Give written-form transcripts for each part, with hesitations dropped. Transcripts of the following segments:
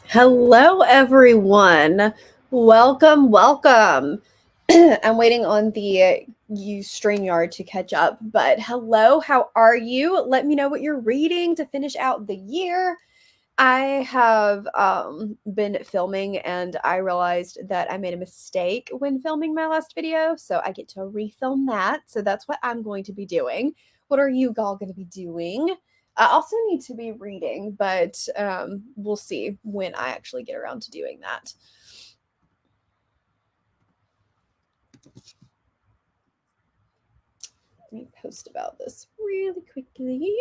Hello, everyone. Welcome. I'm waiting on the StreamYard to catch up, but hello, how are you? Let me know what you're reading to finish out the year. I have been filming and I realized that I made a mistake when filming my last video, so I get to refilm that. So that's what I'm going to be doing. What are you all going to be doing? I also need to be reading, but we'll see when I actually get around to doing that. Let me post about this really quickly.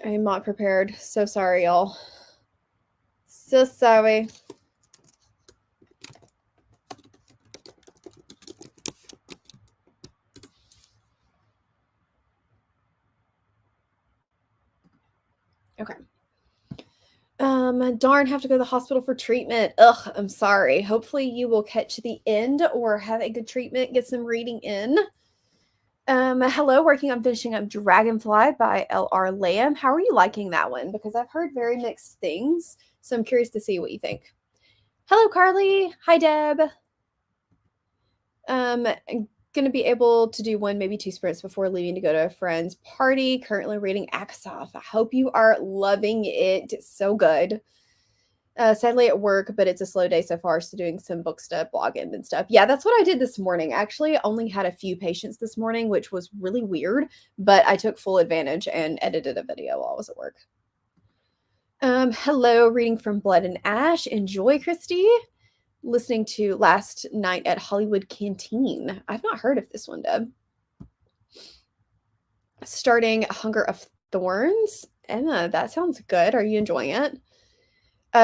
I am not prepared. So sorry, y'all. So sorry. Okay. Darn, have to go to the hospital for treatment. Ugh, I'm sorry. Hopefully you will catch the end or have a good treatment, get some reading in. Hello, working on finishing up Dragonfly by L.R. Lamb. How are you liking that one? Because I've heard very mixed things, so I'm curious to see what you think. Hello, Carly. Hi, Deb. Gonna be able to do one, maybe two sprints before leaving to go to a friend's party. Currently reading Aksoff. I hope you are loving it. It's so good. Sadly at work, but it's a slow day so far, so doing some book stuff, blogging and stuff. Yeah, that's what I did this morning. Actually, I only had a few patients this morning, which was really weird, but I took full advantage and edited a video while I was at work. Hello, reading from Blood and Ash. Enjoy, Christy. Listening to Last Night at Hollywood Canteen. I've not heard of this one, Deb. Starting Hunger of Thorns. Emma, that sounds good. Are you enjoying it?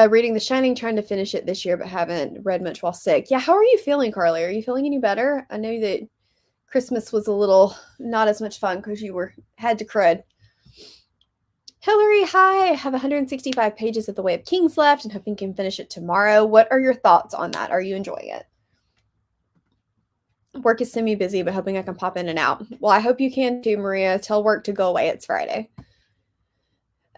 Reading The Shining, trying to finish it this year, but haven't read much while sick. Yeah, how are you feeling, Carly? Are you feeling any better? I know that Christmas was a little not as much fun because you had to crud. Hillary, hi. I have 165 pages of The Way of Kings left and hoping you can finish it tomorrow. What are your thoughts on that? Are you enjoying it? Work is semi-busy, but hoping I can pop in and out. Well, I hope you can too, Maria. Tell work to go away. It's Friday.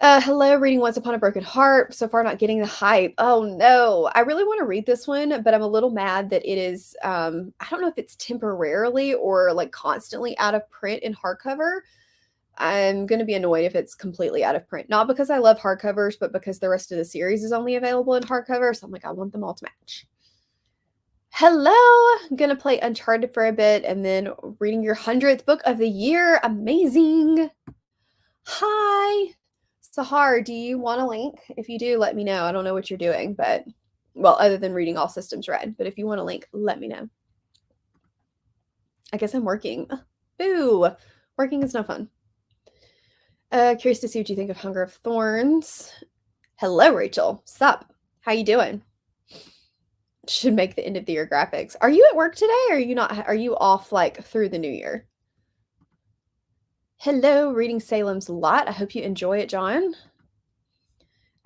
Hello, reading Once Upon a Broken Heart. So far, not getting the hype. Oh no, I really want to read this one, but I'm a little mad that it is. I don't know if it's temporarily or like constantly out of print in hardcover. I'm going to be annoyed if it's completely out of print. Not because I love hardcovers, but because the rest of the series is only available in hardcover. So I'm like, I want them all to match. Hello, I'm going to play Uncharted for a bit and then reading your 100th book of the year. Amazing. Hi. Sahar, do you want a link? If you do, let me know. I don't know what you're doing, but well, other than reading All Systems Red, but if you want a link, let me know. I guess I'm working. Boo. Working is no fun. Curious to see what you think of Hunger of Thorns. Hello, Rachel. Sup? How you doing? Should make the end of the year graphics. Are you at work today or are you not? Are you off like through the new year? Hello, reading Salem's Lot. I hope you enjoy it, John.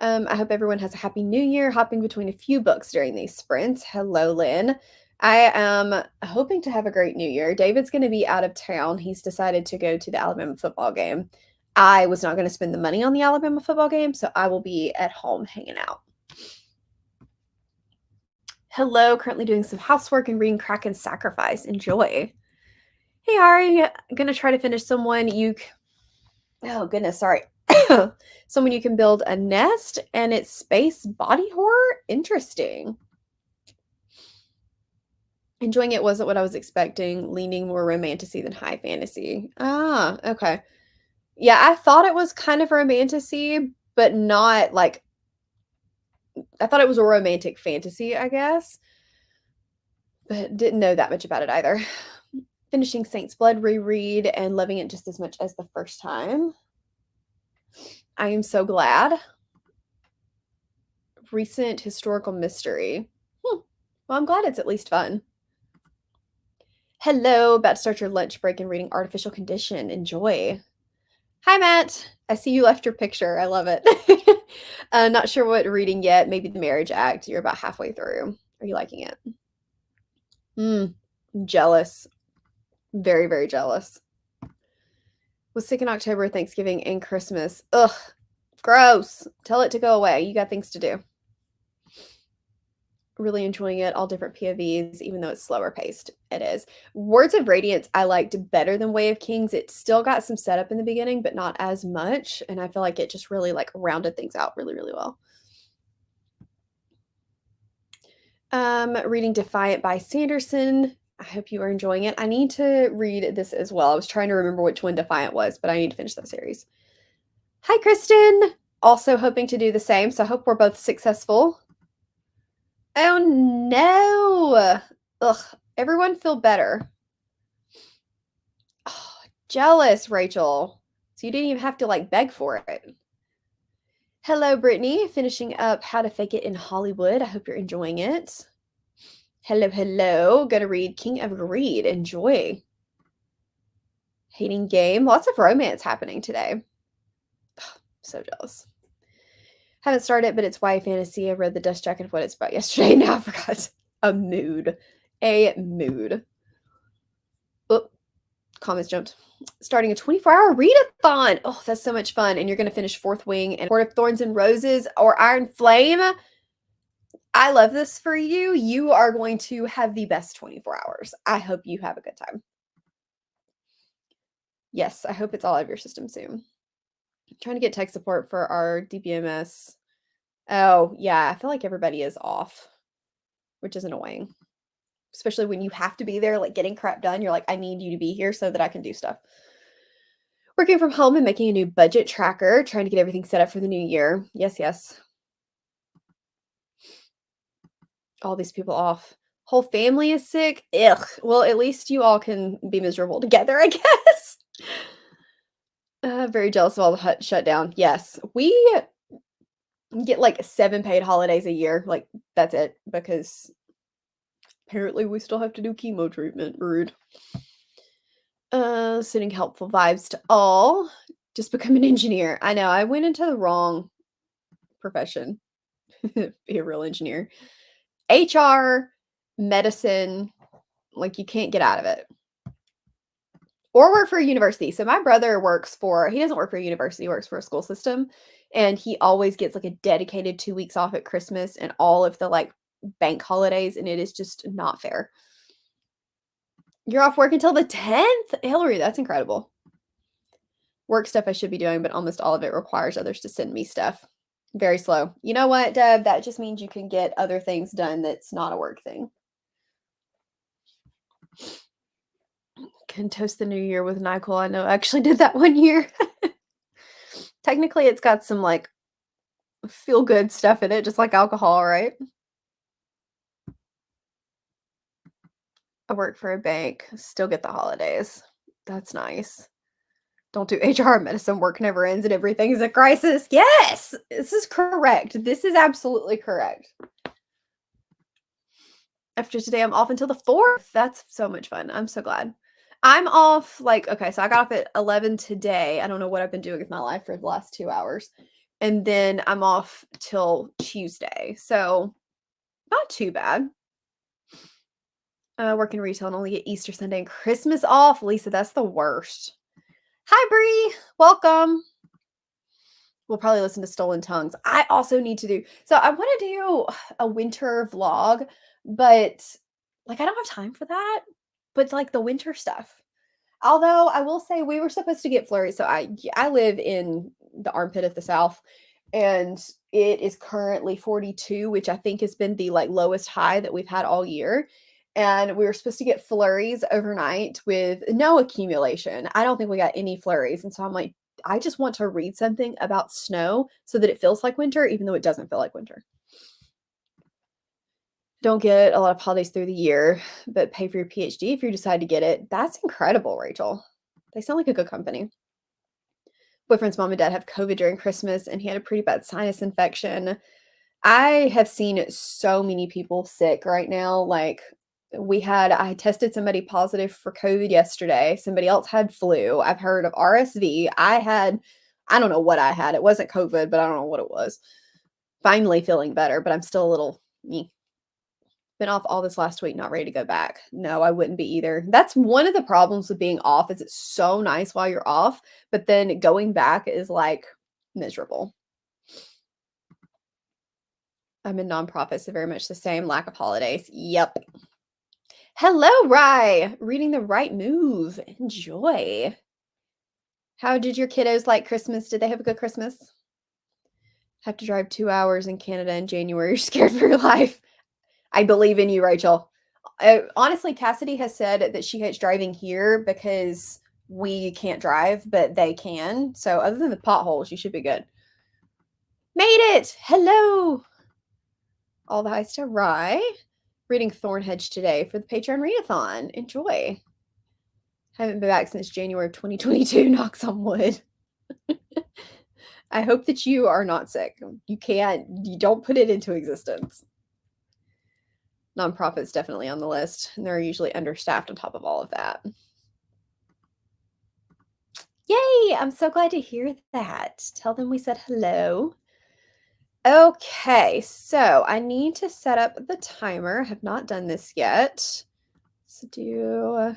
I hope everyone has a happy new year, hopping between a few books during these sprints. Hello, Lynn. I am hoping to have a great new year. David's going to be out of town. He's decided to go to the Alabama football game. I was not going to spend the money on the Alabama football game, so I will be at home hanging out. Hello, currently doing some housework and reading Kraken Sacrifice. Enjoy. Hey, Ari, going to try to finish someone you. Oh, goodness, sorry. Someone you can build a nest and it's space body horror. Interesting. Enjoying it wasn't what I was expecting, leaning more romantasy than high fantasy. Ah, okay. Yeah, I thought it was kind of romantasy, but not like I thought it was a romantic fantasy, I guess. But didn't know that much about it either. Finishing Saint's Blood reread and loving it just as much as the first time. I am so glad. Recent historical mystery. Well, I'm glad it's at least fun. Hello, about to start your lunch break and reading Artificial Condition. Enjoy. Hi, Matt. I see you left your picture. I love it. Not sure what reading yet. Maybe The Marriage Act. You're about halfway through. Are you liking it? Jealous. Very, very jealous. Was sick in October, Thanksgiving, and Christmas. Ugh, gross. Tell it to go away. You got things to do. Really enjoying it, all different POVs, even though it's slower paced. It is. Words of Radiance, I liked better than Way of Kings. It still got some setup in the beginning, but not as much. And I feel like it just really like rounded things out really, really well. Reading Defiant by Sanderson. I hope you are enjoying it. I need to read this as well. I was trying to remember which one Defiant was, but I need to finish that series. Hi, Kristen. Also hoping to do the same, so I hope we're both successful. Oh no! Ugh, everyone feel better. Oh, jealous, Rachel. So you didn't even have to like beg for it. Hello, Brittany. Finishing up How to Fake It in Hollywood. I hope you're enjoying it. Hello, hello. Gonna read King of Greed. Enjoy. Hating Game. Lots of romance happening today. Ugh, so jealous. Haven't started, but it's YA fantasy. I read the Dust Jacket of what it's about yesterday. Now I forgot. A mood. A mood. Oh, comments jumped. Starting a 24-hour readathon. Oh, that's so much fun. And you're going to finish Fourth Wing and Court of Thorns and Roses or Iron Flame. I love this for you. You are going to have the best 24 hours. I hope you have a good time. Yes, I hope it's all out of your system soon. I'm trying to get tech support for our DBMS. Oh, yeah, I feel like everybody is off, which is annoying. Especially when you have to be there, like getting crap done. You're like, I need you to be here so that I can do stuff. Working from home and making a new budget tracker, trying to get everything set up for the new year. Yes, yes. All these people off. Whole family is sick. Ugh. Well, at least you all can be miserable together, I guess. Very jealous of all the shut down. Yes, we get like 7 paid holidays a year. Like that's it because apparently we still have to do chemo treatment. Rude. Sending helpful vibes to all. Just become an engineer. I know I went into the wrong profession. Be a real engineer. HR, medicine, like you can't get out of it. Or work for a university. So my brother he doesn't work for a university, he works for a school system. And he always gets like a dedicated 2 weeks off at Christmas and all of the like bank holidays. And it is just not fair. You're off work until the 10th? Hillary, that's incredible. Work stuff I should be doing, but almost all of it requires others to send me stuff. Very slow. You know what, Deb? That just means you can get other things done that's not a work thing. Can toast the new year with NyQuil. I know I actually did that one year. Technically, it's got some like feel good stuff in it, just like alcohol, right? I work for a bank, still get the holidays. That's nice. Don't do HR medicine, work never ends and everything is a crisis. Yes, this is correct. This is absolutely correct. After today, I'm off until the 4th. That's so much fun. I'm so glad. I'm off like, okay, so I got off at 11 today. I don't know what I've been doing with my life for the last 2 hours. And then I'm off till Tuesday. So not too bad. Work in retail and only get Easter Sunday and Christmas off. Lisa, that's the worst. Hi, Bree. Welcome. We'll probably listen to Stolen Tongues. I also need to do, so I want to do a winter vlog, but like I don't have time for that. But like the winter stuff. Although I will say we were supposed to get flurries. So I live in the armpit of the South and it is currently 42, which I think has been the like lowest high that we've had all year. And we were supposed to get flurries overnight with no accumulation. I don't think we got any flurries. And so I'm like, I just want to read something about snow so that it feels like winter, even though it doesn't feel like winter. Don't get a lot of holidays through the year, but pay for your PhD if you decide to get it. That's incredible, Rachel. They sound like a good company. Boyfriend's mom and dad have COVID during Christmas, and he had a pretty bad sinus infection. I have seen so many people sick right now. Like, I tested somebody positive for COVID yesterday. Somebody else had flu. I've heard of RSV. I don't know what I had. It wasn't COVID, but I don't know what it was. Finally feeling better, but I'm still a little Been off all this last week, not ready to go back. No, I wouldn't be either. That's one of the problems with being off is it's so nice while you're off, but then going back is like miserable. I'm in nonprofit, so very much the same. Lack of holidays. Yep. Hello, Rye. Reading the right move. Enjoy. How did your kiddos like Christmas? Did they have a good Christmas? Have to drive 2 hours in Canada in January. You're scared for your life. I believe in you, Rachel. Honestly, Cassidy has said that she hates driving here because we can't drive, but they can. So other than the potholes, you should be good. Made it! Hello! All the highs to Rye. Reading Thornhedge today for the Patreon readathon. Enjoy. Haven't been back since January of 2022. Knocks on wood. I hope that you are not sick. You don't put it into existence. Nonprofits definitely on the list, and they're usually understaffed on top of all of that. Yay! I'm so glad to hear that. Tell them we said hello. Okay, so I need to set up the timer. I have not done this yet. Let's do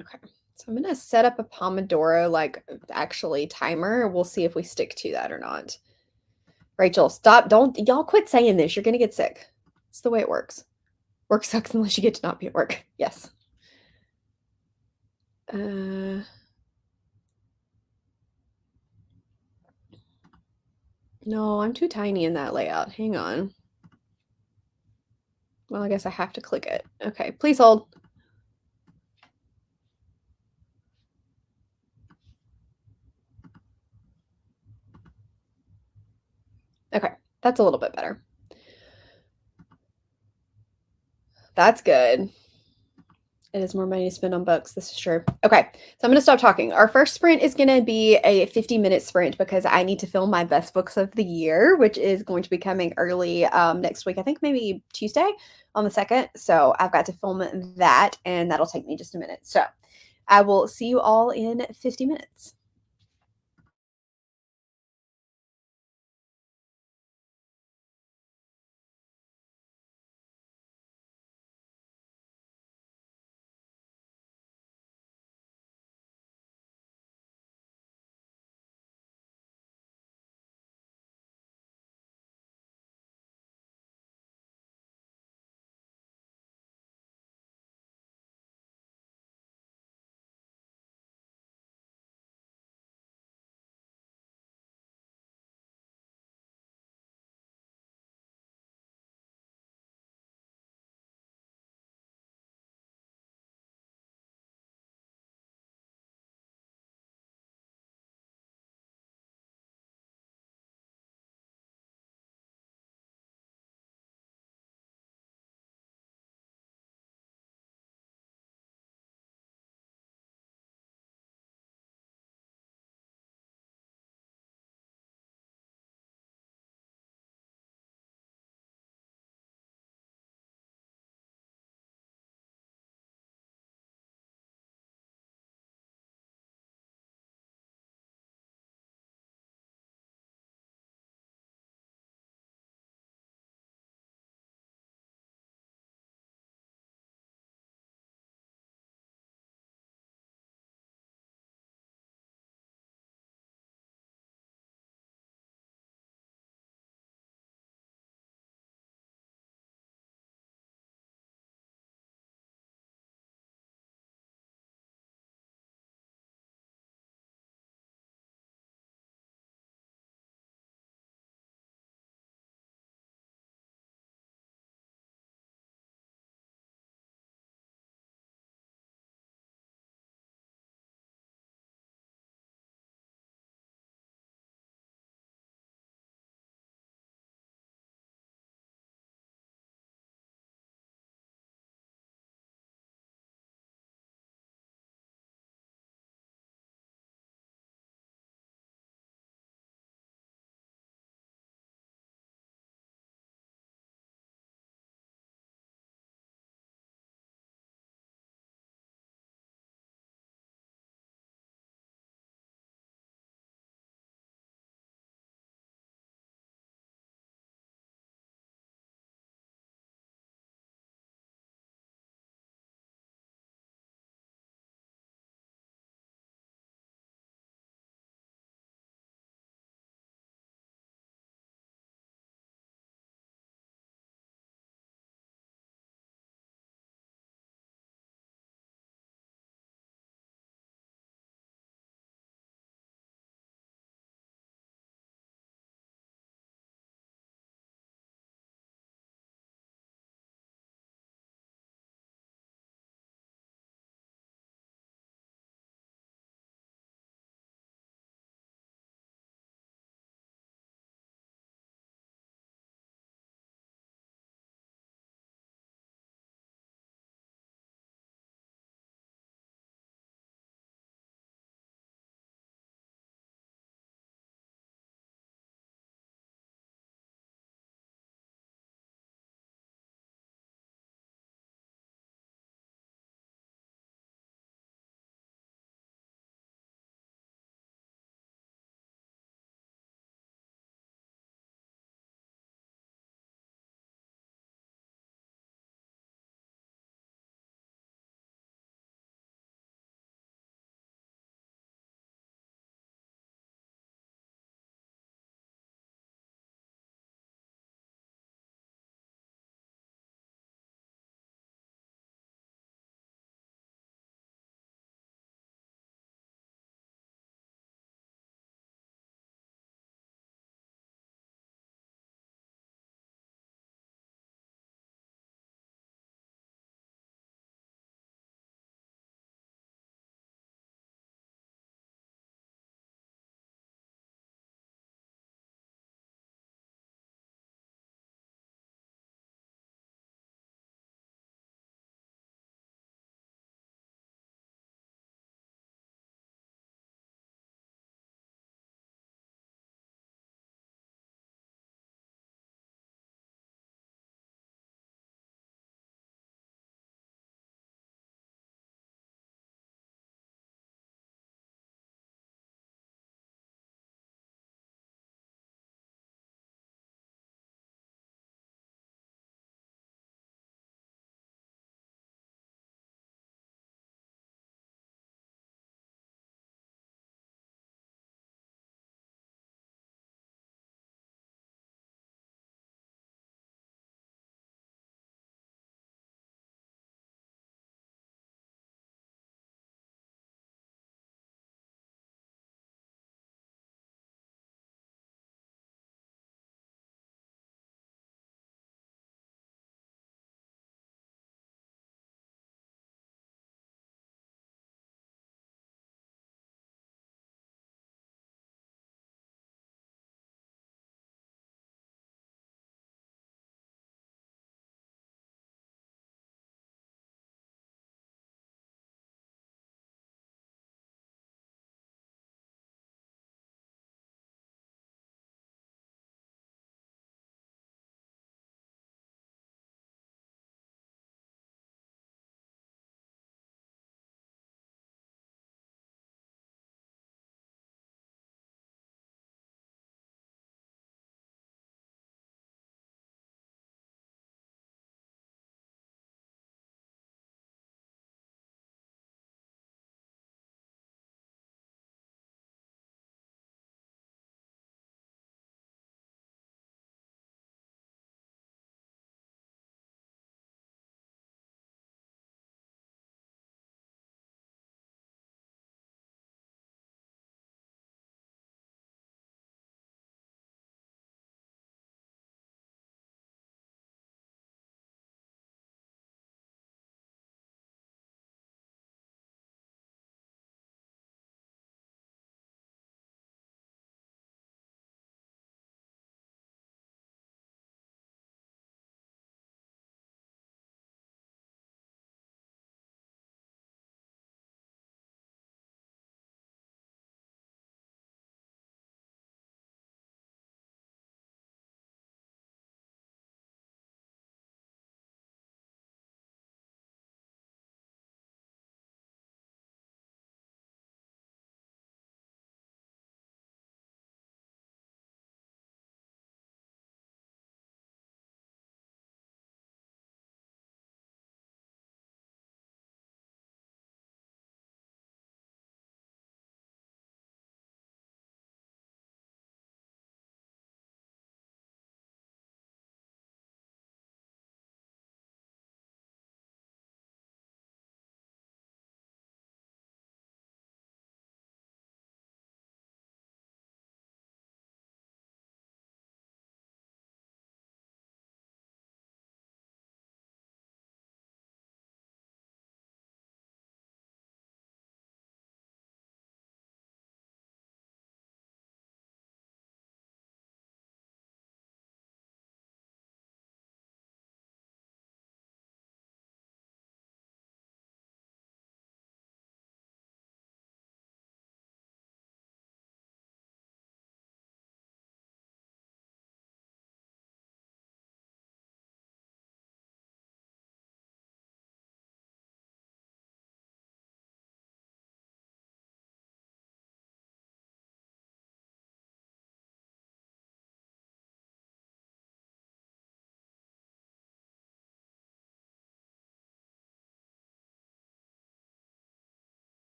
okay. So I'm gonna set up a Pomodoro like actually timer. We'll see if we stick to that or not. Rachel, stop. Don't y'all quit saying this. You're gonna get sick. It's the way it works. Work sucks unless you get to not be at work. Yes. No, I'm too tiny in that layout. Hang on. Well, I guess I have to click it. Okay, please hold. Okay, that's a little bit better. That's good. It is more money to spend on books. This is true. Okay, so I'm going to stop talking. Our first sprint is going to be a 50-minute sprint because I need to film my best books of the year, which is going to be coming early next week. I think maybe Tuesday on the 2nd. So I've got to film that, and that'll take me just a minute. So I will see you all in 50 minutes.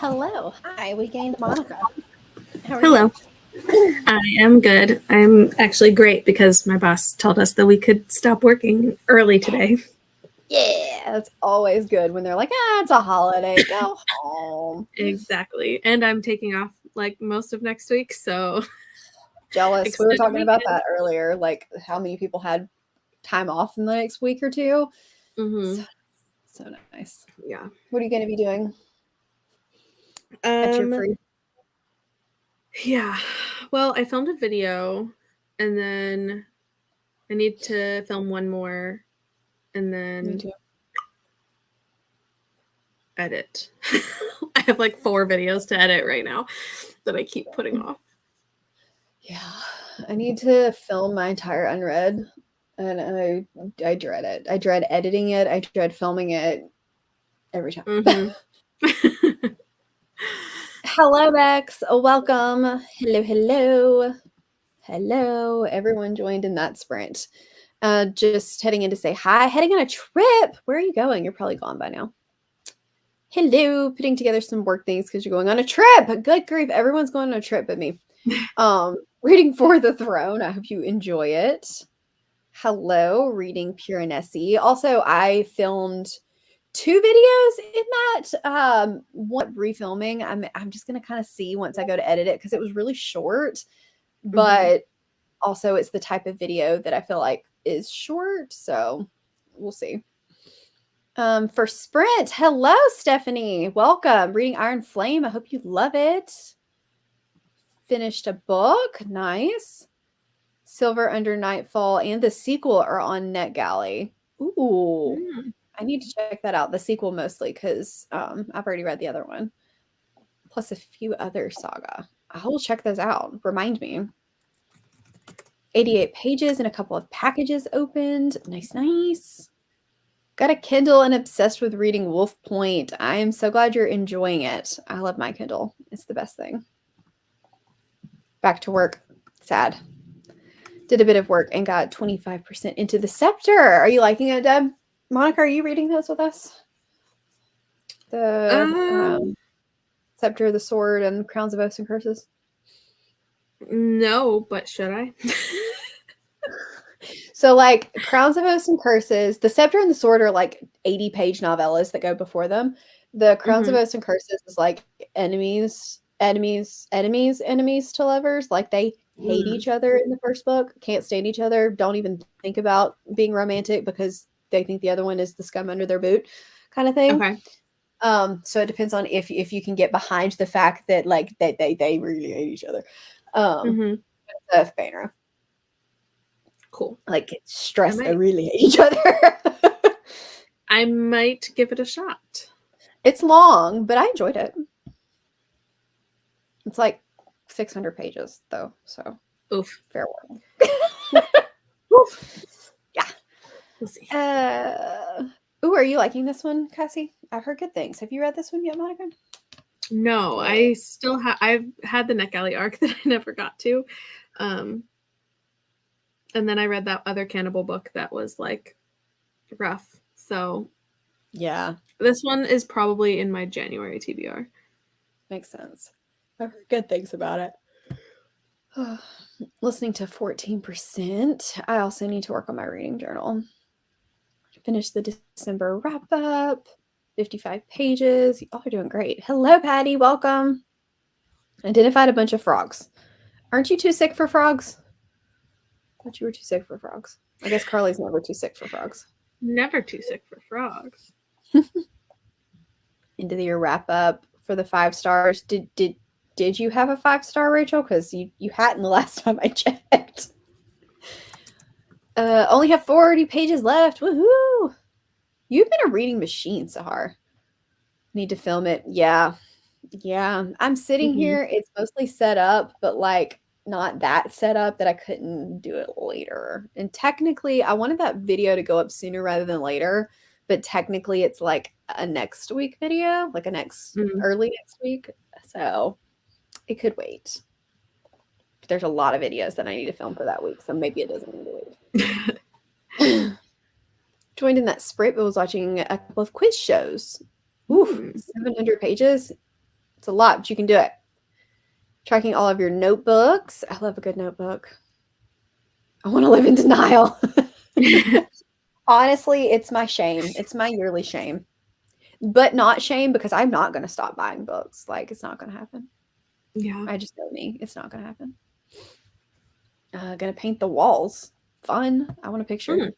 Hello. Hi, we gained Monica. How are Hello. you? I am good. I'm actually great because my boss told us that we could stop working early today. Yeah, it's always good when they're like, it's a holiday, go home. Exactly. And I'm taking off like most of next week, so Jealous. We were extended talking about weekend. that earlier, like how many people had time off in the next week or two. Mm-hmm. So nice. Yeah. What are you going to be doing at your free? Yeah. Well, I filmed a video and then I need to film one more and Me then too. edit. I have like 4 videos to edit right now that I keep putting off. Yeah, I need to film my entire unread, and I dread it. I dread editing it. I dread filming it every time. Mm-hmm. Hello, Bex. Welcome. Hello, hello. Hello. Everyone joined in that sprint. Just heading in to say hi. Heading on a trip. Where are you going? You're probably gone by now. Hello. Putting together some work things because you're going on a trip. Good grief. Everyone's going on a trip but me. Reading For the Throne. I hope you enjoy it. Hello. Reading Piranesi. Also, I filmed 2 videos in that. One refilming. I'm just gonna kind of see once I go to edit it because it was really short, but also it's the type of video that I feel like is short, so we'll see. For Sprint, hello Stephanie, welcome. Reading Iron Flame. I hope you love it. Finished a book, nice. Silver Under Nightfall and the sequel are on NetGalley. Ooh. I need to check that out. The sequel mostly because I've already read the other one, plus a few other saga. I will check those out. Remind me. 88 pages and a couple of packages opened. Nice, nice. Got a Kindle and obsessed with reading Wolf Point. I am so glad you're enjoying it. I love my Kindle. It's the best thing. Back to work. Sad. Did a bit of work and got 25% into the Scepter. Are you liking it, Deb? Monica, are you reading those with us? The Scepter, the Sword, and Crowns of Oaths and Curses? No, but should I? So, like, Crowns of Oaths and Curses, the Scepter and the Sword are like 80-page novellas that go before them. The Crowns of Oaths and Curses is like enemies to lovers. Like, they hate each other in the first book, can't stand each other, don't even think about being romantic because they think the other one is the scum under their boot kind of thing. Okay. So it depends on if you can get behind the fact that like they really hate each other. Banner. Cool. Like stress they really hate each other. I might give it a shot. It's long, but I enjoyed it. It's like 600 pages though, so oof, fair warning. Yeah. We'll see. Ooh, are you liking this one, Cassie? I've heard good things. Have you read this one yet, Monica? No, I still have. I've had the NetGalley arc that I never got to, and then I read that other cannibal book that was like rough. So yeah, this one is probably in my January TBR. Makes sense. I've heard good things about it. Listening to 14%. I also need to work on my reading journal. Finish the December wrap up. 55 pages. Y'all are doing great. Hello, Patty. Welcome. Identified a bunch of frogs. Aren't you too sick for frogs? I thought you were too sick for frogs. I guess Carly's never too sick for frogs. Never too sick for frogs. End of the year wrap up for the 5 stars. Did you have a 5-star, Rachel? Because you hadn't the last time I checked. Only have 40 pages left. Woohoo! You've been a reading machine, Sahar. Need to film it. Yeah. I'm sitting here. It's mostly set up, but like not that set up that I couldn't do it later. And technically, I wanted that video to go up sooner rather than later. But technically, it's like a next week video, like early next week. So it could wait. But there's a lot of videos that I need to film for that week. So maybe it doesn't need to wait. Joined in that sprint, but was watching a couple of quiz shows. Ooh, 700 pages. It's a lot, but you can do it. Tracking all of your notebooks. I love a good notebook. I want to live in denial. Honestly, it's my shame. It's my yearly shame. But not shame because I'm not going to stop buying books. Like, it's not going to happen. Yeah. I just know me. It's not going to happen. Gonna paint the walls. Fun. I want a picture.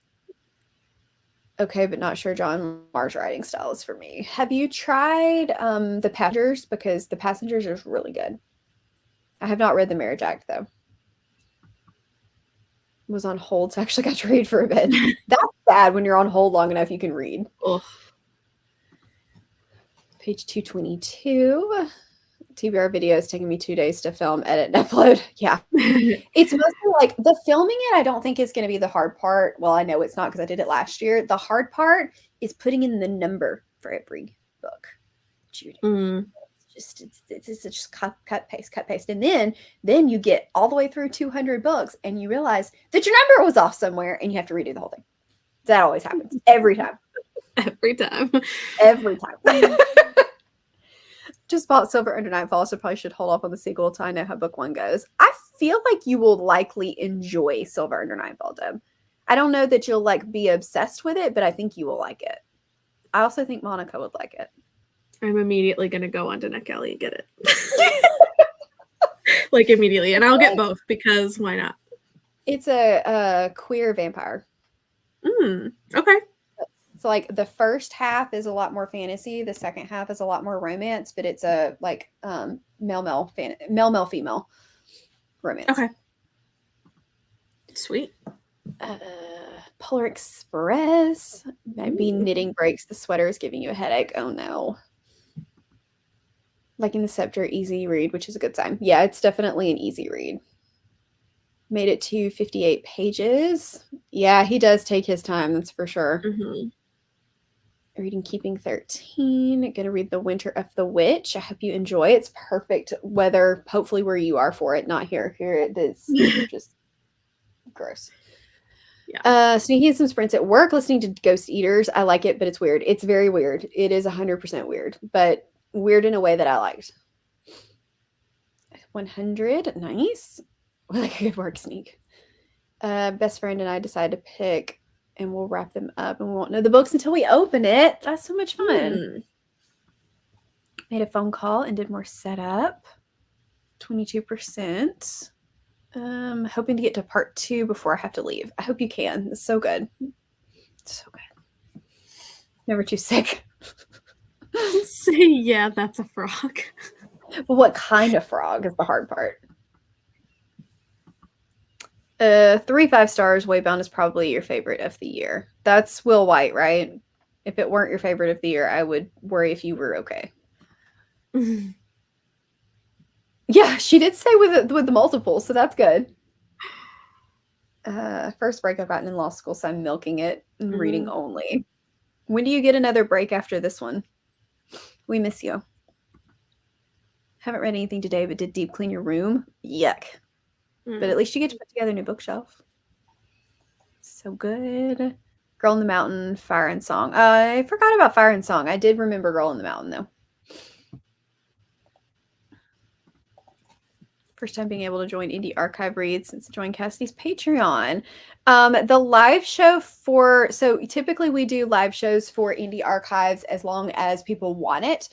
Okay, but not sure John Marr's writing style is for me. Have you tried The Passengers? Because The Passengers is really good. I have not read The Marriage Act, though. Was on hold, so I actually got to read for a bit. That's bad when you're on hold long enough you can read. Ugh. Page 222. TBR video is taking me 2 days to film, edit, and upload. Yeah. It's mostly like the filming it, I don't think is going to be the hard part. Well, I know it's not because I did it last year. The hard part is putting in the number for every book. It's just cut, paste. And then you get all the way through 200 books and you realize that your number was off somewhere and you have to redo the whole thing. That always happens. Every time. Every time. Every time. Just bought Silver Under Nightfall, so probably should hold off on the sequel until I know how book one goes. I feel like you will likely enjoy Silver Under Nightfall, Deb. I don't know that you'll like be obsessed with it, but I think you will like it. I also think Monica would like it. I'm immediately going to go onto NetGalley and get it. Like immediately. And I'll get both because why not? It's a queer vampire. Okay. So like the first half is a lot more fantasy. The second half is a lot more romance, but it's a like male female romance. Okay. Sweet. Polar Express. Maybe knitting breaks. The sweater is giving you a headache. Oh no. Liking the Scepter, easy read, which is a good sign. Yeah, it's definitely an easy read. Made it to 58 pages. Yeah, he does take his time, that's for sure. Reading Keeping 13. Gonna read The Winter of the Witch. I hope you enjoy. It's perfect weather, hopefully where you are for it, not here. Here it is just gross. Yeah. Sneaking some sprints at work, listening to Ghost Eaters. I like it, but it's weird. It's very weird. It is 100% weird, but weird in a way that I liked. 100. Nice. Like a good work sneak. Best friend and I decided to pick, and we'll wrap them up, and we won't know the books until we open it. That's so much fun. Made a phone call and did more setup. 22%. Hoping to get to part 2 before I have to leave. I hope you can. It's so good. So good. Never too sick. Yeah, that's a frog. But what kind of frog is the hard part? 3 5-stars. Waybound is probably your favorite of the year. That's Will White, right? If it weren't your favorite of the year, I would worry if you were okay. Yeah, she did say with the multiples, so that's good. First break I've gotten in law school, so I'm milking it and reading only. When do you get another break after this one? We miss you. Haven't read anything today, but did deep clean your room. Yuck. But at least you get to put together a new bookshelf. So good. Girl in the Mountain, Fire and Song. I forgot about Fire and Song. I did remember Girl in the Mountain, though. First time being able to join Indie Archive Reads since joining Cassidy's Patreon. The live show so typically we do live shows for Indie Archives as long as people want it.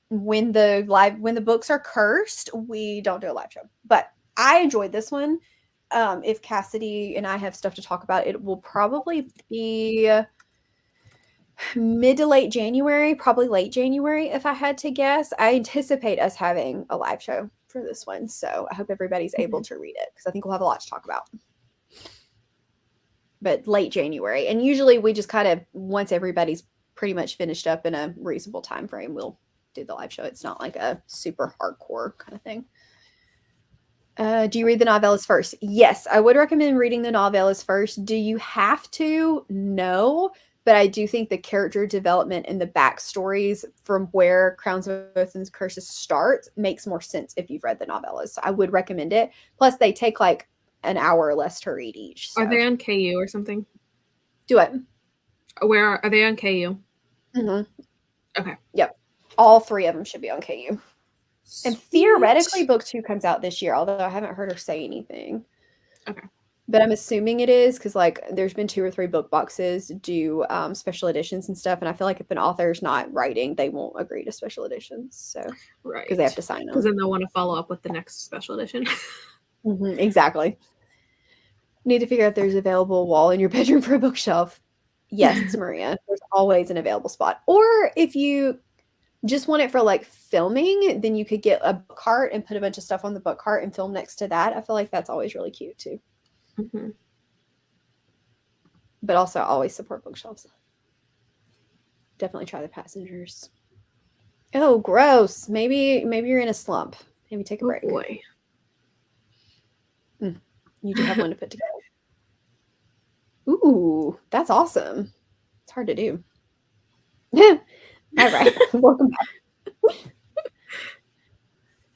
When the books are cursed, we don't do a live show. But I enjoyed this one. If Cassidy and I have stuff to talk about, it will probably be mid to late January, probably late January if I had to guess. I anticipate us having a live show for this one, so I hope everybody's able to read it because I think we'll have a lot to talk about. But late January, and usually we just kind of, once everybody's pretty much finished up in a reasonable time frame, we'll do the live show. It's not like a super hardcore kind of thing. Do you read the novellas first? Yes, I would recommend reading the novellas first. Do you have to? No, but I do think the character development and the backstories from where Crowns of Oath and Curses starts makes more sense if you've read the novellas. So I would recommend it. Plus, they take like an hour or less to read each. So. Are they on KU or something? Do it. Where are they on KU? Mm-hmm. Okay. Yep. All 3 of them should be on KU. And theoretically, Sweet. book 2 comes out this year, although I haven't heard her say anything. Okay. But I'm assuming it is because, like, there's been 2 or 3 book boxes do special editions and stuff. And I feel like if an author's not writing, they won't agree to special editions. So, Right. because they have to sign Because them. then they'll want to follow up with the next special edition. Exactly. Need to figure out if there's available wall in your bedroom for a bookshelf. Yes, Maria. There's always an available spot. Or if you just want it for like filming, then you could get a book cart and put a bunch of stuff on the book cart and film next to that. I feel like that's always really cute too. Mm-hmm. But also always support bookshelves. Definitely try the passengers. Oh, gross. Maybe you're in a slump. Maybe take a break. Oh boy. You do have one to put together. Ooh, that's awesome. It's hard to do. All right. Welcome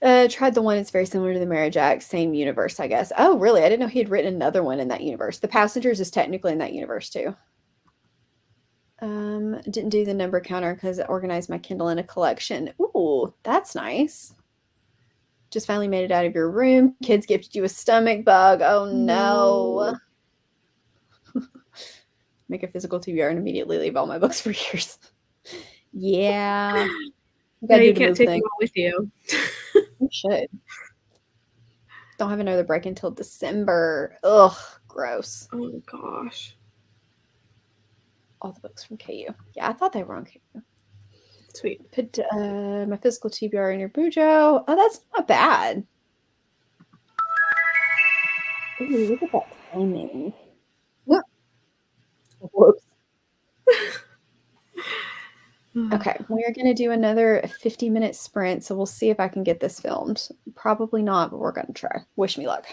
back. Tried the one. It's very similar to the Marriage Act, same universe, I guess. Oh, really? I didn't know he had written another one in that universe. The Passengers is technically in that universe too. Didn't do the number counter because I organized my Kindle in a collection. Ooh, that's nice. Just finally made it out of your room. Kids gifted you a stomach bug. Oh no. Make a physical TBR and immediately leave all my books for years. Yeah. Yeah, you can't take them all with you. You should. Don't have another break until December. Ugh, gross. Oh gosh. All the books from KU. Yeah, I thought they were on KU. Sweet. Put my physical TBR in your Bujo. Oh, that's not bad. Ooh, look at that timing. Whoops. Okay, we are going to do another 50-minute sprint, so we'll see if I can get this filmed. Probably not, but we're going to try. Wish me luck.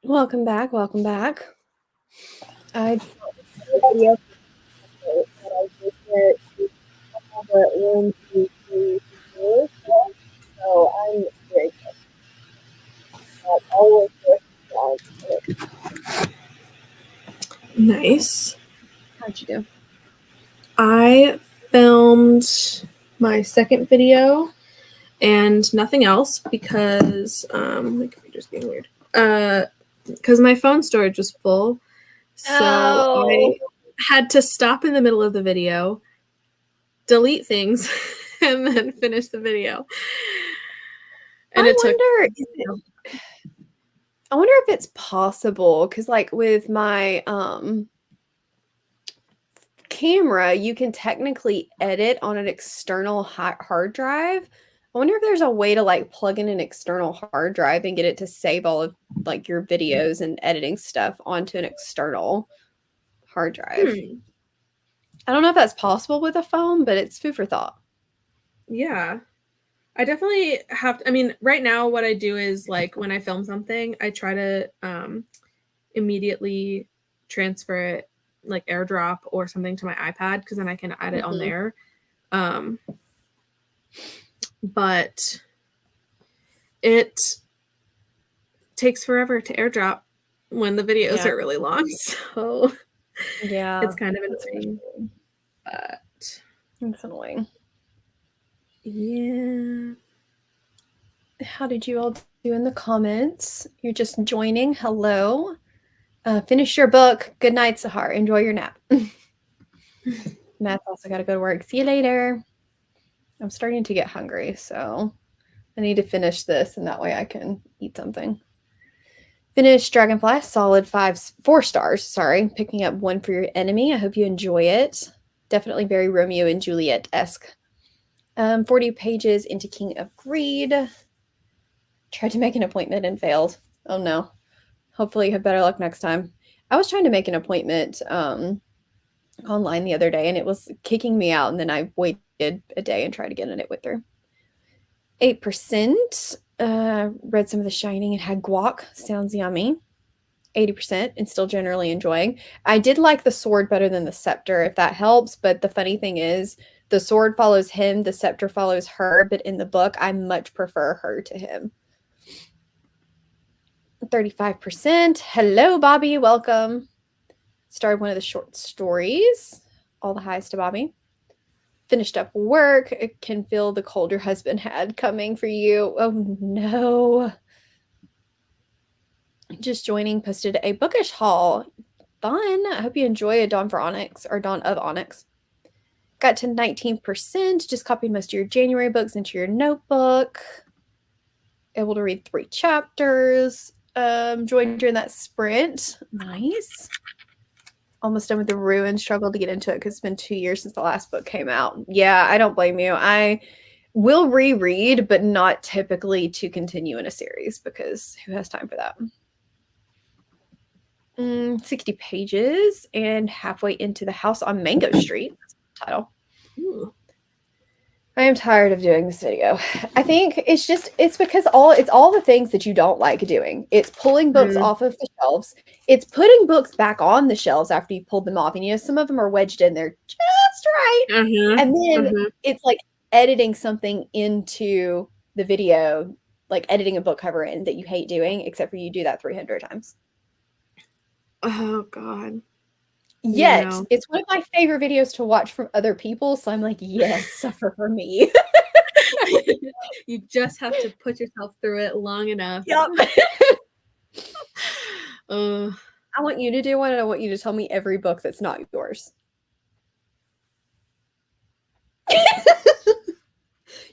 Welcome back. Welcome back. I did a video that I just did all the 1, 2, 3, 4 stuff. So I'm very excited. All the way Nice. How'd you do? I filmed my second video and nothing else because my computer's being weird. Because my phone storage was full. So I had to stop in the middle of the video, delete things, and then finish the video. And I wonder if it's possible because, like, with my camera, you can technically edit on an external hard drive. I wonder if there's a way to like plug in an external hard drive and get it to save all of like your videos and editing stuff onto an external hard drive. I don't know if that's possible with a phone, but it's food for thought. Yeah. I definitely have to, I mean, right now what I do is like when I film something, I try to immediately transfer it like AirDrop or something to my iPad because then I can add it on there. But it takes forever to AirDrop when the videos are really long. So yeah, it's kind of annoying. But it's annoying. Yeah. How did you all do in the comments? You're just joining. Hello. Finish your book. Good night, Sahar. Enjoy your nap. Matt's also got to go to work. See you later. I'm starting to get hungry, so I need to finish this, and that way I can eat something. Finish Dragonfly, solid 4 stars. Sorry, picking up 1 for your enemy. I hope you enjoy it. Definitely very Romeo and Juliet-esque. 40 pages into King of Greed. Tried to make an appointment and failed. Oh no. Hopefully you have better luck next time. I was trying to make an appointment online the other day, and it was kicking me out, and then I waited a day and tried to get in it with her. 8%. Read some of The Shining and had guac. Sounds yummy. 80% and still generally enjoying. I did like the sword better than the scepter, if that helps, but the funny thing is the sword follows him, the scepter follows her, but in the book, I much prefer her to him. 35%. Hello, Bobby. Welcome. Started one of the short stories. All the highs to Bobby. Finished up work. I can feel the cold your husband had coming for you. Oh, no. Just joining. Posted a bookish haul. Fun. I hope you enjoy a Dawn for Onyx or Dawn of Onyx. Got to 19%. Just copied most of your January books into your notebook. Able to read 3 chapters. Joined during that sprint. Nice. Almost done with The Ruin. Struggled to get into it because it's been 2 years since the last book came out. Yeah, I don't blame you. I will reread, but not typically to continue in a series because who has time for that? 60 pages and halfway into The House on Mango Street. That's the title. Ooh. I am tired of doing this video. I think it's because it's all the things that you don't like doing. It's pulling books off of the shelves. It's putting books back on the shelves after you've pulled them off. And, you know, some of them are wedged in there just right. And then it's like editing something into the video, like editing a book cover in that you hate doing, except for you do that 300 times. Oh, God. Yet, it's one of my favorite videos to watch from other people, so I'm like, yes, suffer for me. You just have to put yourself through it long enough. Yep. I want you to do one, and I want you to tell me every book that's not yours.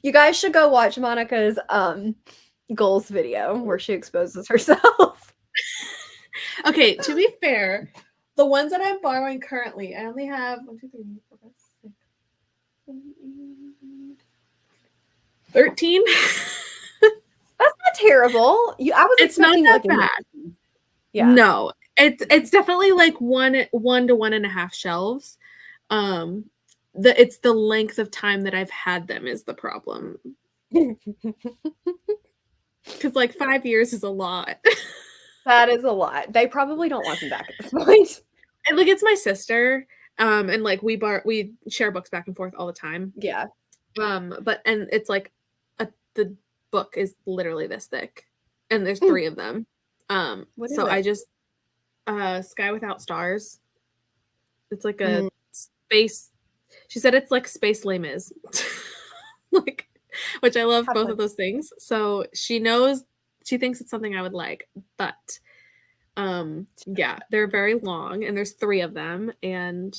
You guys should go watch Monica's goals video where she exposes herself. Okay, to be fair, the ones that I'm borrowing currently, I only have 1, 2, 3, 4, 5, 6, 7, 8, 13. That's not terrible. It's not that bad. Yeah. No, it's definitely like 1 to 1.5 shelves. It's the length of time that I've had them is the problem. Because like 5 years is a lot. That is a lot. They probably don't want them back at this point. And like it's my sister, and like we share books back and forth all the time. Yeah. But and it's like the book is literally this thick, and there's Mm. 3 of them. What is So I it? just Sky Without Stars. It's like a Mm. space. She said it's like Space Les Mis, like, which I love How both fun. of those things. So she knows she thinks it's something I would like, but yeah, they're very long, and there's 3 of them, and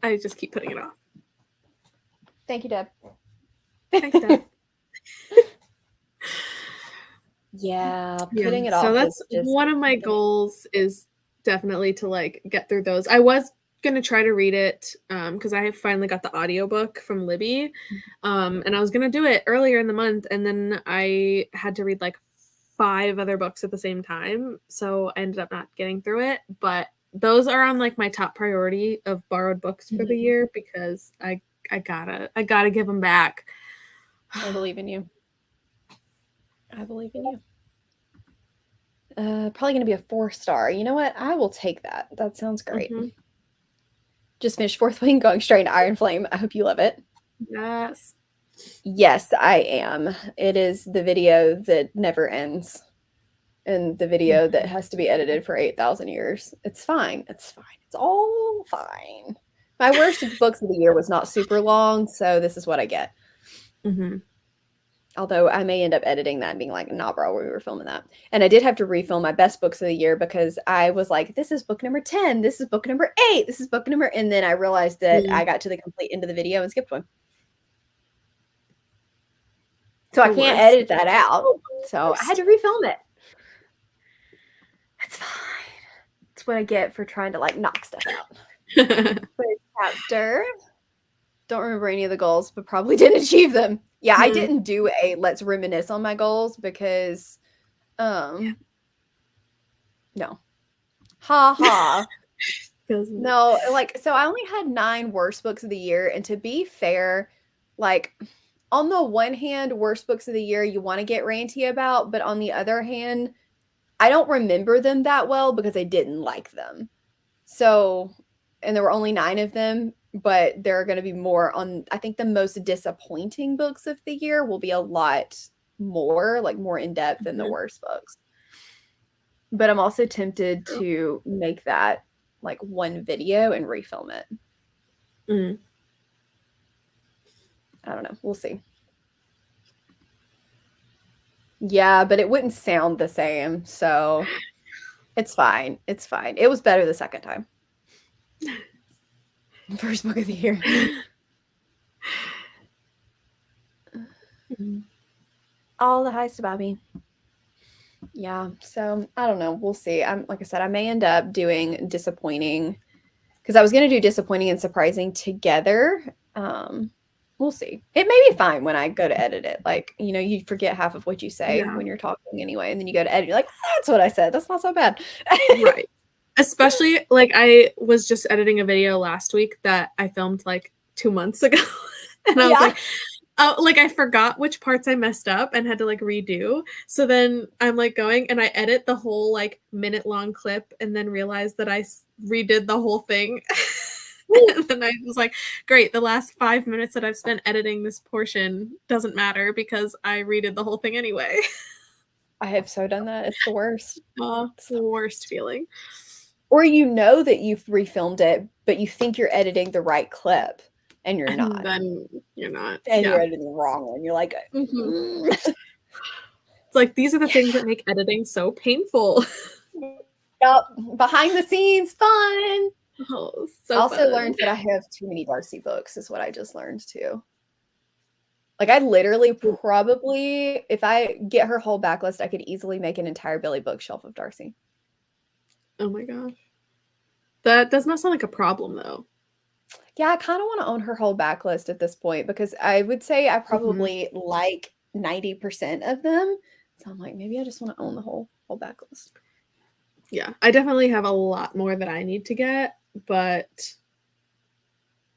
I just keep putting it off. Thank you, Deb. Thanks, Deb. Yeah, Yeah, putting it so off that's is just one of my goals is definitely to like get through those. I was gonna try to read it because I finally got the audiobook from Libby, and I was gonna do it earlier in the month, and then I had to read like 5 other books at the same time, so I ended up not getting through it. But those are on like my top priority of borrowed books for the Mhm. year because I gotta give them back. I believe in you. I believe in you. Probably gonna be a 4-star. You know what? I will take that. That sounds great. Mhm. Just finished Fourth Wing, going straight into Iron Flame. I hope you love it. Yes. Yes, I am. It is the video that never ends. And the video that has to be edited for 8,000 years. It's fine. It's fine. It's all fine. My worst of books of the year was not super long, so this is what I get. Mhm. Although I may end up editing that and being like, nah, bro, we were filming that. And I did have to refilm my best books of the year because I was like, this is book number 10. This is book number 8. This is book number. And then I realized that I got to the complete end of the video and skipped one. So I The can't worst. edit that out. So I had to refilm it. That's fine. That's what I get for trying to like knock stuff out. First chapter. Don't remember any of the goals, but probably didn't achieve them. Yeah, I didn't do a let's reminisce on my goals because no. Ha ha. No, like so I only had 9 worst books of the year, and to be fair, like on the one hand, worst books of the year you want to get ranty about, but on the other hand, I don't remember them that well because I didn't like them. So, and there were only 9 of them, but there are going to be more on, I think the most disappointing books of the year will be a lot more, like more in depth than the worst books. But I'm also tempted to make that like one video and refilm it. I don't know. We'll see. Yeah, but it wouldn't sound the same. So it's fine. It's fine. It was better the second time. First book of the year. All the heist about me. Yeah, so I don't know. We'll see. I'm like I said, I may end up doing disappointing because I was gonna do disappointing and surprising together. We'll see. It may be fine when I go to edit it. Like, you know, you forget half of what you say when you're talking anyway, and then you go to edit, you're like, that's what I said. That's not so bad. Right. Especially like I was just editing a video last week that I filmed like 2 months ago. And I was like, oh, like I forgot which parts I messed up and had to like redo. So then I'm like going and I edit the whole like minute-long clip and then realized that I redid the whole thing. And then I was like, great, the last 5 minutes that I've spent editing this portion doesn't matter because I redid the whole thing anyway. I have so done that. It's the worst. It's the worst feeling. Or you know that you've refilmed it, but you think you're editing the right clip and you're not. Then you're not. And you're editing the wrong one. You're like, it's like these are the things that make editing so painful. Yep. Behind the scenes fun. Oh, so I also fun. learned that I have too many Darcy books, is what I just learned too. Like I literally probably, if I get her whole backlist, I could easily make an entire Billy bookshelf of Darcy. Oh my gosh. That does not sound like a problem though. Yeah, I kind of want to own her whole backlist at this point because I would say I probably like 90% of them. So I'm like, maybe I just want to own the whole backlist. Yeah, I definitely have a lot more that I need to get, but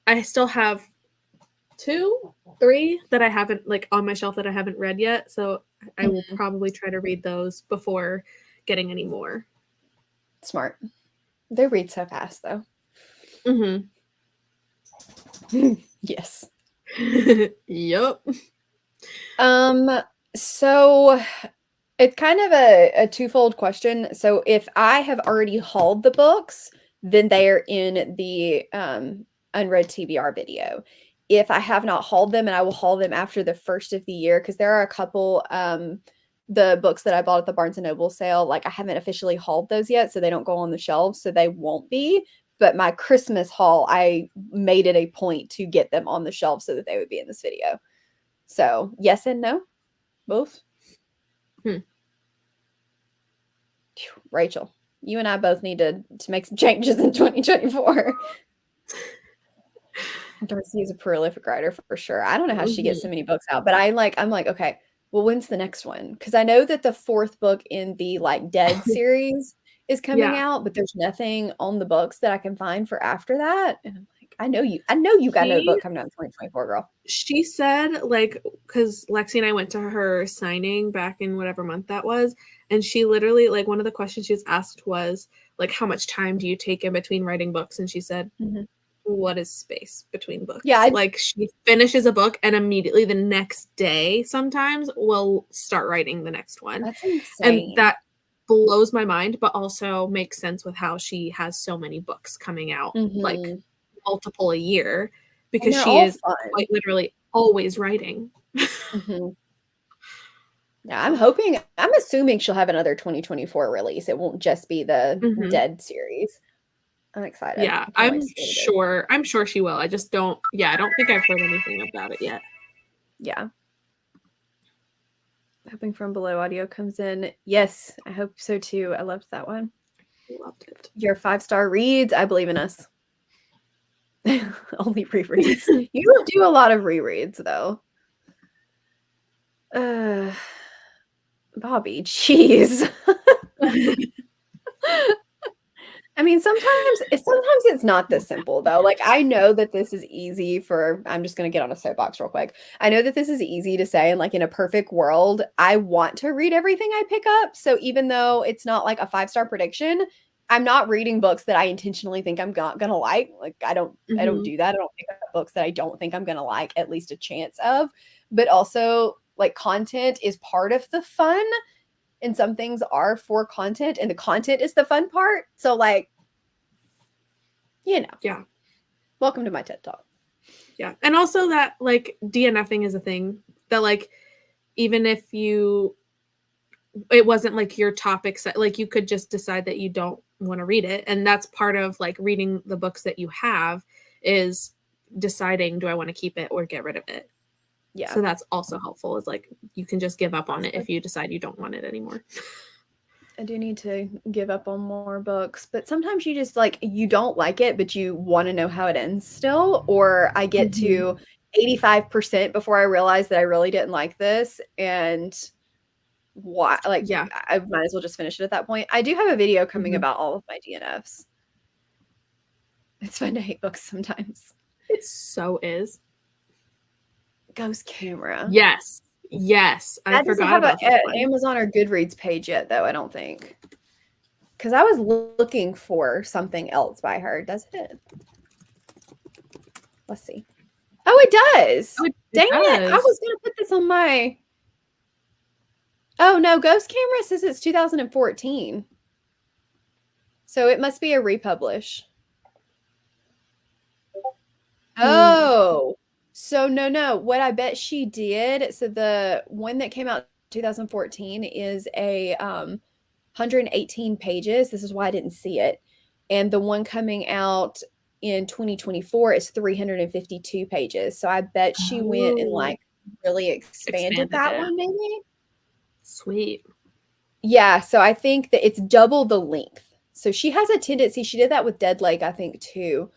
I still have 2, 3 that I haven't like on my shelf that I haven't read yet. So I will probably try to read those before getting any more. Smart. They read so fast though. Mm-hmm. Yes. Yup. So it's kind of a twofold question. So if I have already hauled the books, then they are in the unread TBR video. If I have not hauled them, and I will haul them after the first of the year, because there are a couple the books that I bought at the Barnes and Noble sale, like I haven't officially hauled those yet, so they don't go on the shelves, so they won't be. But my Christmas haul, I made it a point to get them on the shelf so that they would be in this video. So yes and no, both. Rachel, you and I both need to make some changes in 2024. Darcy is a prolific writer for sure. I don't know how she gets so many books out, but I'm like, okay, well, when's the next one? Because I know that the 4th book in the like Dead series is coming out, but there's nothing on the books that I can find for after that. And I'm like, I know you got another book coming out in 2024, girl. She said, like, because Lexi and I went to her signing back in whatever month that was, and she literally, like, one of the questions she was asked was, like, how much time do you take in between writing books? And she said, what is space between books? Yeah. Like, she finishes a book and immediately the next day sometimes will start writing the next one. That's insane. And that blows my mind, but also makes sense with how she has so many books coming out, like multiple a year, because she is quite literally always writing. Yeah, I'm assuming she'll have another 2024 release. It won't just be the Dead series. I'm excited. Yeah, I'm sure she will. I just don't think I've heard anything about it yet. Yeah. Hoping From Below audio comes in. Yes, I hope so too. I loved that one. Loved it. Your 5-star reads. I believe in us. Only rereads. You don't do a lot of rereads though. Bobby, jeez. I mean, sometimes it's not this simple though. Like I know that this is easy for, I'm just going to get on a soapbox real quick. I know that this is easy to say, and like in a perfect world, I want to read everything I pick up. So even though it's not like a 5-star prediction, I'm not reading books that I intentionally think I'm not going to like. Like I don't do that. I don't pick up books that I don't think I'm going to like at least a chance of. But also like content is part of the fun. And some things are for content, and the content is the fun part. So like, yeah. Welcome to my TED Talk. Yeah. And also that like DNFing is a thing that like, even if it wasn't like your topic set, like you could just decide that you don't want to read it. And that's part of like reading the books that you have is deciding, do I want to keep it or get rid of it? Yeah. So that's also helpful. Is like you can just give up on it if you decide you don't want it anymore. I do need to give up on more books, but sometimes you just like, you don't like it, but you want to know how it ends still. Or I get to 85% before I realize that I really didn't like this. And why, like, I might as well just finish it at that point. I do have a video coming about all of my DNFs. It's fun to hate books sometimes. It so is. Ghost Camera. Yes. I forgot about that one. Amazon or Goodreads page yet, though, I don't think. Because I was looking for something else by her. Does it? Let's see. Oh, it does. Dang it. I was going to put this on my... Oh, no. Ghost Camera says it's 2014. So it must be a republish. Oh. So no. What I bet she did, so the one that came out 2014 is a 118 pages. This is why I didn't see it. And the one coming out in 2024 is 352 pages. So I bet she went and like really expanded that one maybe. Sweet. Yeah, so I think that it's double the length. So she has a tendency, she did that with Dead Lake, I think, too.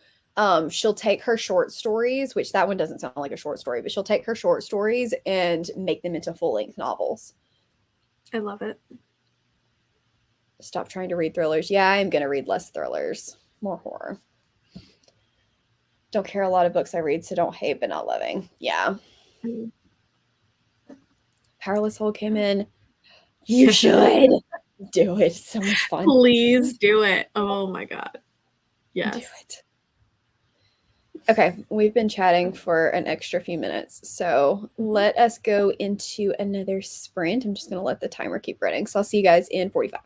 She'll take her short stories, which that one doesn't sound like a short story, but she'll take her short stories and make them into full-length novels. I love it. Stop trying to read thrillers. Yeah, I am going to read less thrillers, more horror. Don't care a lot of books I read, so don't hate but not loving. Yeah. Powerless Hole came in. You should. do it. It's so much fun. Please do it. Oh my God. Yes. Do it. Okay, we've been chatting for an extra few minutes, so let us go into another sprint. I'm just going to let the timer keep running. So I'll see you guys in 45.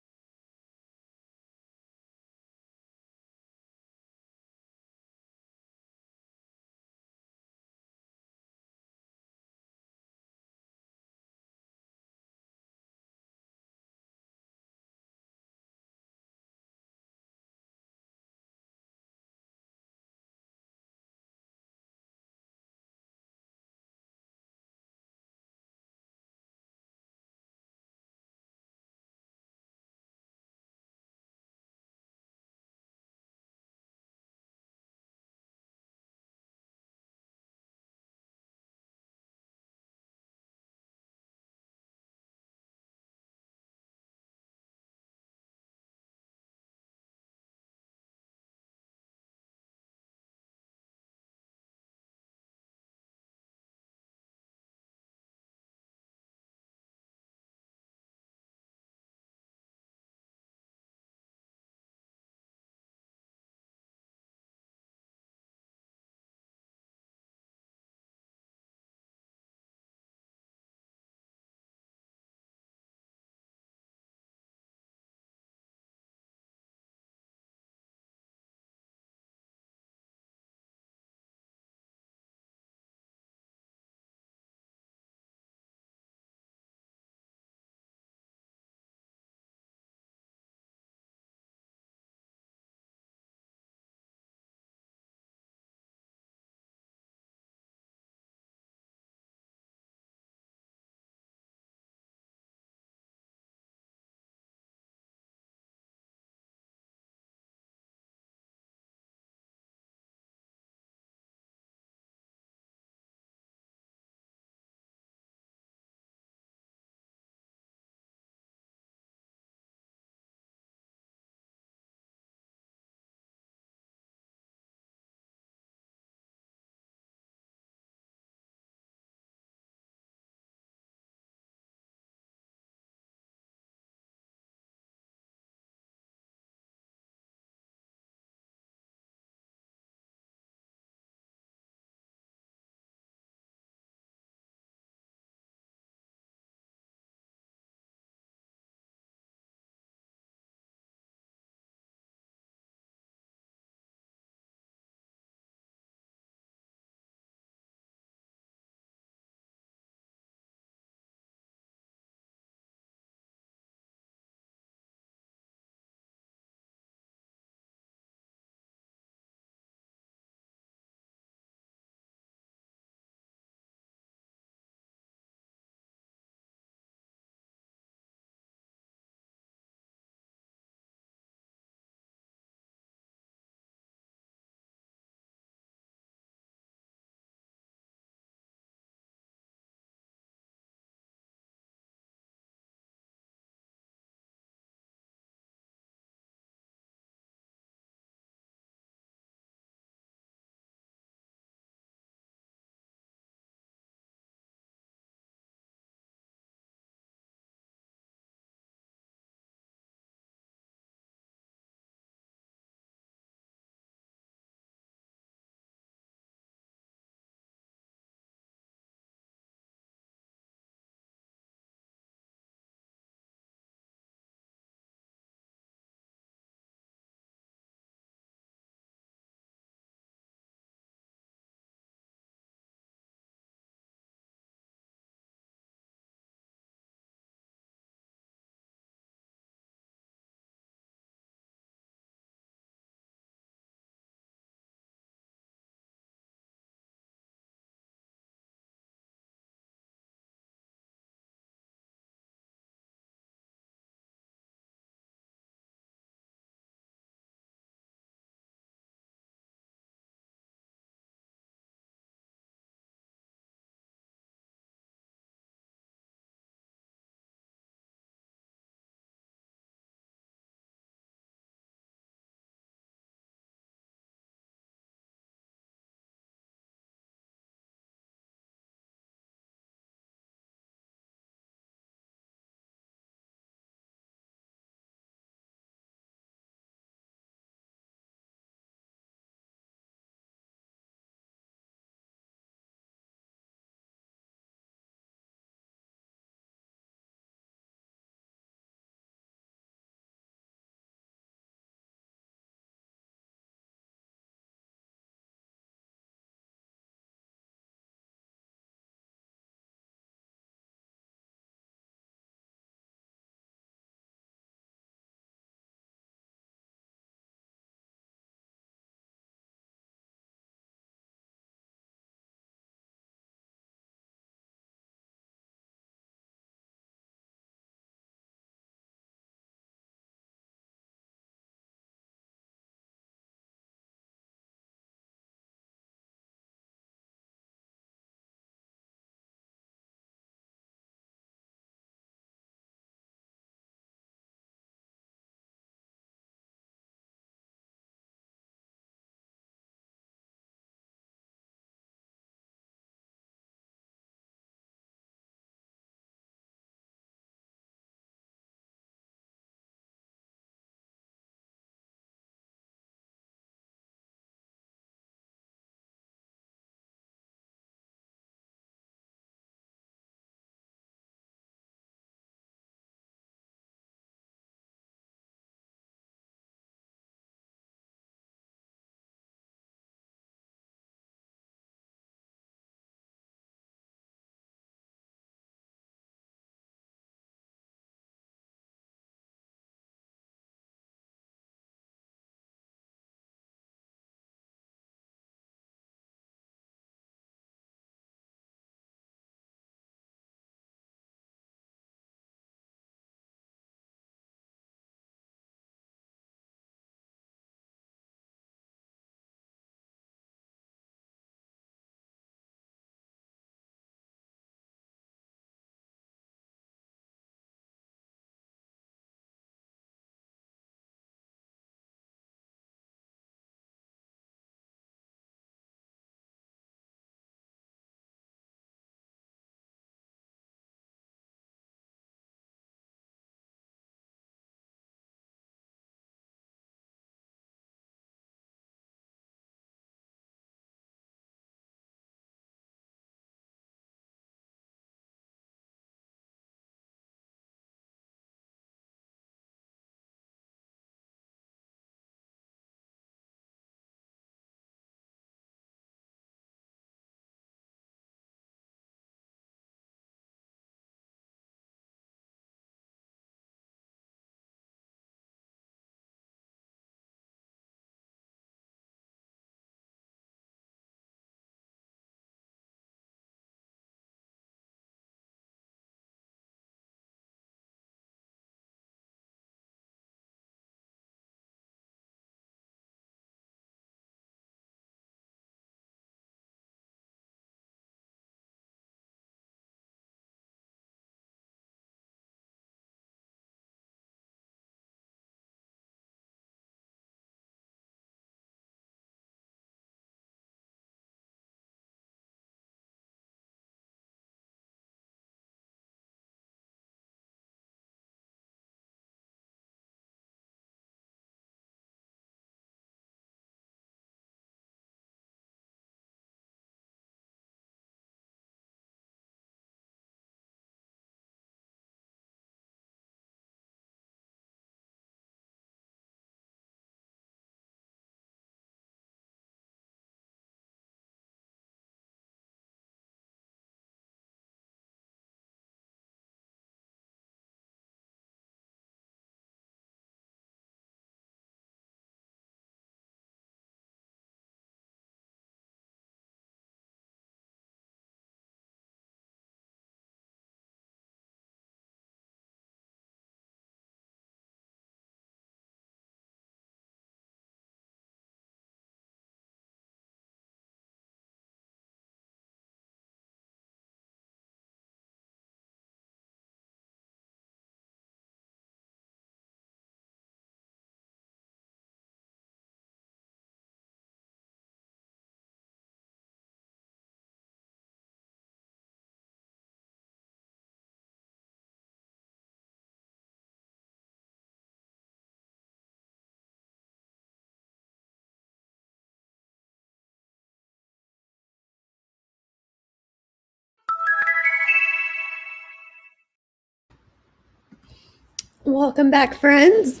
Welcome back, friends.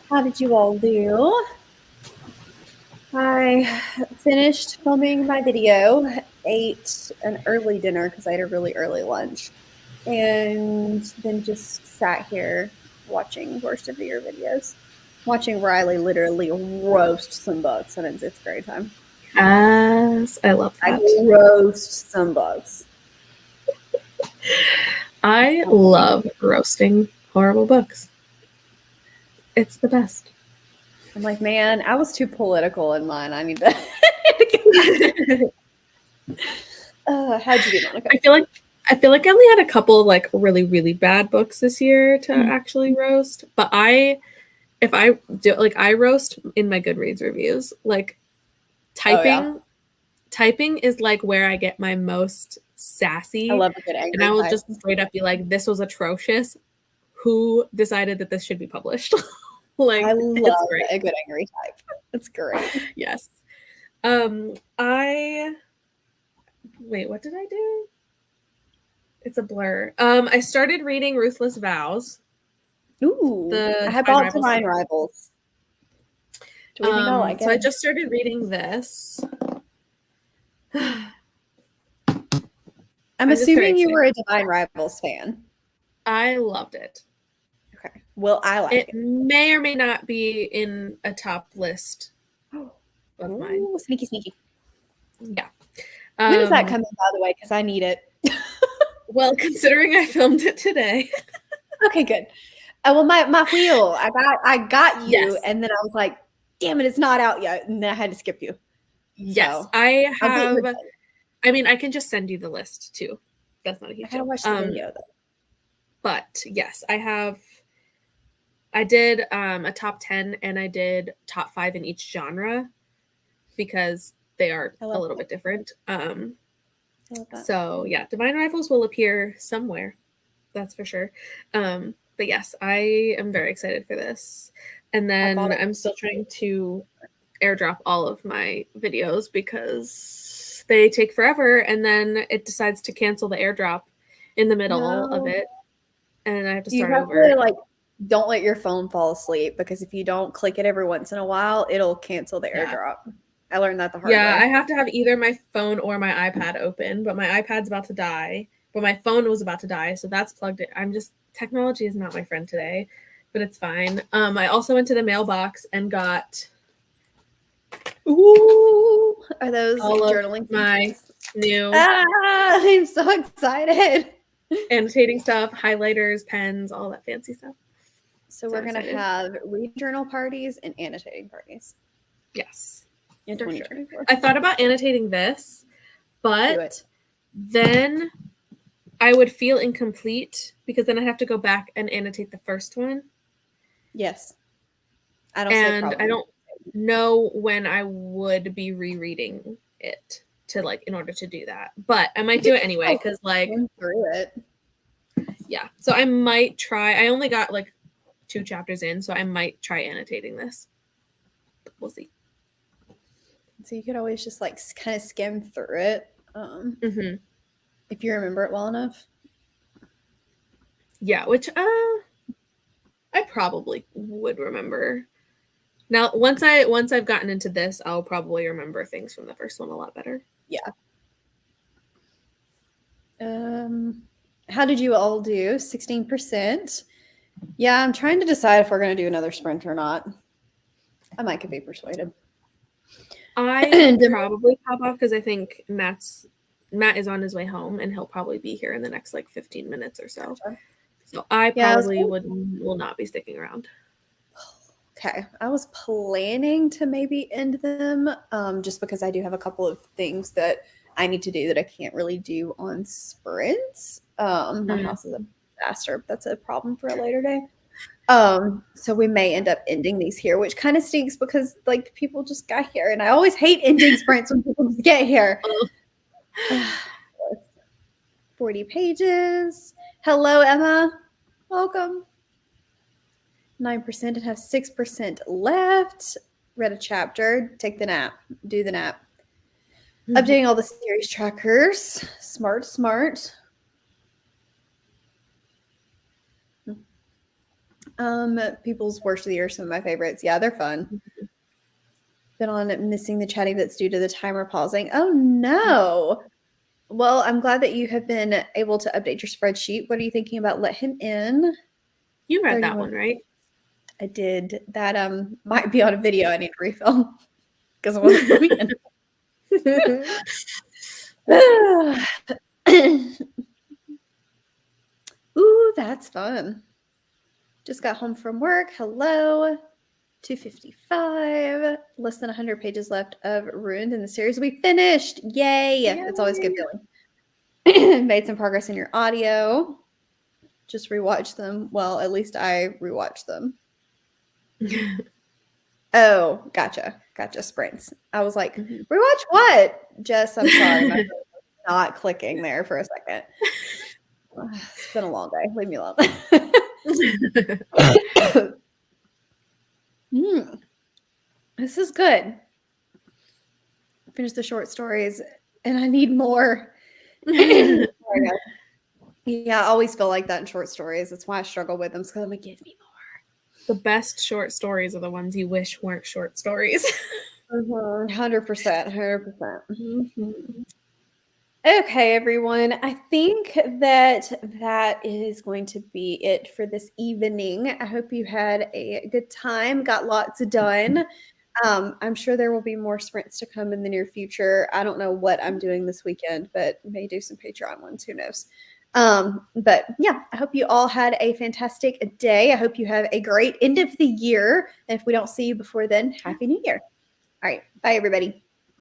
How did you all do? I finished filming my video, ate an early dinner because I had a really early lunch, and then just sat here watching Worst of the Year videos, watching Riley literally roast some books, and it's great time. Yes, I love I that. roast some books. I love roasting horrible books. It's the best. I'm like, man, I was too political in mine. I need to. How'd you do, Monica? I feel like I only had a couple of like really, really bad books this year to actually roast. But if I do like I roast in my Goodreads reviews. Like typing is like where I get my most sassy. I love a good angry and I will type. just straight up be like, this was atrocious. Who decided that this should be published? Like, I love great. a good angry type. It's great. Yes. Wait, what did I do? It's a blur. I started reading Ruthless Vows. Ooh, I had bought Divine Rivals. Do we think I like it? So I just started reading this. I'm assuming you were a Divine Rivals fan. I loved it. Okay. Well, I like it. It may or may not be in a top list of mine. Sneaky. Yeah. When is that coming, by the way? Because I need it. Well, considering I filmed it today. Okay, good. Well, my wheel, I got you, yes. And then I was like, damn it, it's not out yet, and then I had to skip you. Yes, so, I have. I mean, I can just send you the list too. That's not a huge deal. I gotta watch the video though. But yes, I did a top 10 and I did top 5 in each genre because they are a little bit different. So yeah, Divine Rivals will appear somewhere. That's for sure. But yes, I am very excited for this. And then I'm still trying to airdrop all of my videos because they take forever and then it decides to cancel the airdrop in the middle of it. And I have to start over. To, like, don't let your phone fall asleep because if you don't click it every once in a while, it'll cancel the airdrop. I learned that the hard way. Yeah, I have to have either my phone or my iPad open, but my iPad's about to die. But my phone was about to die, so that's plugged in. Technology is not my friend today, but it's fine. I also went to the mailbox and got are those all journaling of my new I'm so excited. Annotating stuff, highlighters, pens, all that fancy stuff. So we're gonna have read journal parties and annotating parties. Yes. In 2024. Sure. I thought about annotating this, but then I would feel incomplete because then I have to go back and annotate the first one. Yes. I don't know when I would be rereading it in order to do that. But I might do it anyway because through it. Yeah. So I might try. I only got 2 chapters in, so I might try annotating this. We'll see. So you could always just kind of skim through it if you remember it well enough. Yeah, which I probably would remember. Now, once I've gotten into this, I'll probably remember things from the first one a lot better. Yeah. How did you all do? 16%. Yeah, I'm trying to decide if we're going to do another sprint or not. I might be persuaded. I probably pop off because I think Matt is on his way home and he'll probably be here in the next 15 minutes or so. Gotcha. So I probably will not be sticking around. Okay. I was planning to maybe end them just because I do have a couple of things that I need to do that I can't really do on sprints. My house is a disaster, but that's a problem for a later day. So we may end up ending these here, which kind of stinks because people just got here, and I always hate ending sprints when people just get here. 40 pages. Hello, Emma. Welcome. 9% and have 6% left. Read a chapter. Take the nap. Do the nap. Updating all the series trackers. Smart. People's Worst of the Year, some of my favorites. Yeah, they're fun. Been on missing the chatting that's due to the timer pausing. Oh no. Well, I'm glad that you have been able to update your spreadsheet. What are you thinking about Let Him In? You read that 31. one, right? I did. That might be on a video I need to refilm because it wasn't coming in. Ooh, that's fun. Just got home from work. Hello. 255. Less than 100 pages left of Ruined in the series. We finished. Yay. It's always a good feeling. Made some progress in your audio. Just rewatch them. Well, at least I rewatched them. Oh, gotcha. Sprints. I was like, rewatch what? Jess, I'm sorry. My phone was not clicking there for a second. It's been a long day. Leave me alone. This is good. Finish the short stories, and I need more. Yeah, I always feel like that in short stories. That's why I struggle with them, because I'm like, give me more. The best short stories are the ones you wish weren't short stories. 100%. 100%. Okay, everyone. I think that is going to be it for this evening. I hope you had a good time, got lots done. I'm sure there will be more sprints to come in the near future. I don't know what I'm doing this weekend, but may do some Patreon ones. Who knows? But yeah, I hope you all had a fantastic day. I hope you have a great end of the year. And if we don't see you before then, Happy New Year. All right. Bye, everybody.